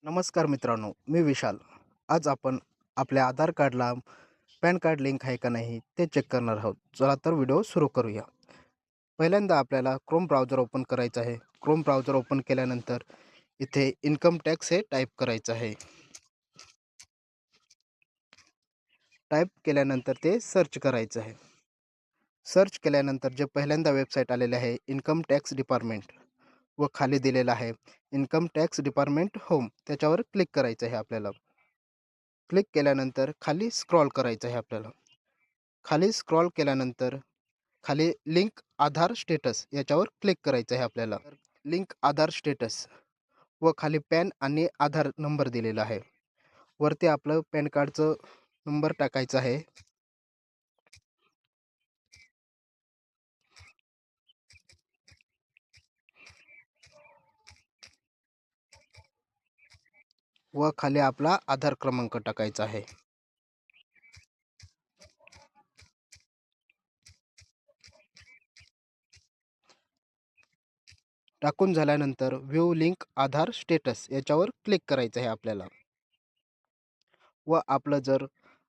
नमस्कार मित्रांनो, मी विशाल. आज आपण आपल्या आधार कार्डला पॅन कार्ड लिंक आहे का नाही ते चेक करणार आहोत. चला तर व्हिडिओ सुरू करूया. पहिल्यांदा आपल्याला क्रोम ब्राउझर ओपन करायचं आहे. क्रोम ब्राउझर ओपन केल्यानंतर इथे इन्कम टॅक्स हे टाईप करायचं आहे. टाईप केल्यानंतर ते सर्च करायचं आहे. सर्च केल्यानंतर जे पहिल्यांदा वेबसाईट आलेले आहे इन्कम टॅक्स डिपार्टमेंट व खाली दिलेलं आहे इन्कम टॅक्स डिपार्टमेंट होम, त्याच्यावर क्लिक करायचं आहे आपल्याला. क्लिक केल्यानंतर खाली स्क्रॉल करायचं आहे आपल्याला. खाली स्क्रॉल केल्यानंतर खाली लिंक आधार स्टेटस याच्यावर क्लिक करायचं आहे आपल्याला. लिंक आधार स्टेटस व खाली पॅन आणि आधार नंबर दिलेला आहे. वरती आपलं पॅन कार्डचं नंबर टाकायचा आहे व खाली आपला आधार क्रमांक टाकायचा आहे. टाकून झाल्यानंतर व्ह्यू लिंक आधार स्टेटस याच्यावर क्लिक करायचं आहे आपल्याला. व आपलं जर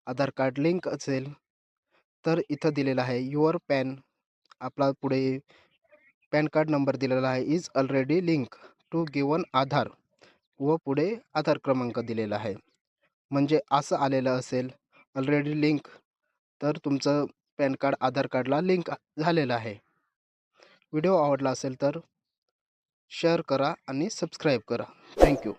आधार कार्ड लिंक असेल तर इथं दिलेलं आहे युअर पॅन. आपला पुढे पॅन कार्ड नंबर दिलेला आहे is already link to given Aadhaar व पुढे आधार क्रमांक दिलेला आहे. म्हणजे असं आलेलं असेल ऑलरेडी लिंक, तर तुमचं पॅन कार्ड आधार कार्डला लिंक झालेलं आहे. व्हिडिओ आवडला असेल तर शेअर करा आणि सबस्क्राईब करा. थँक्यू.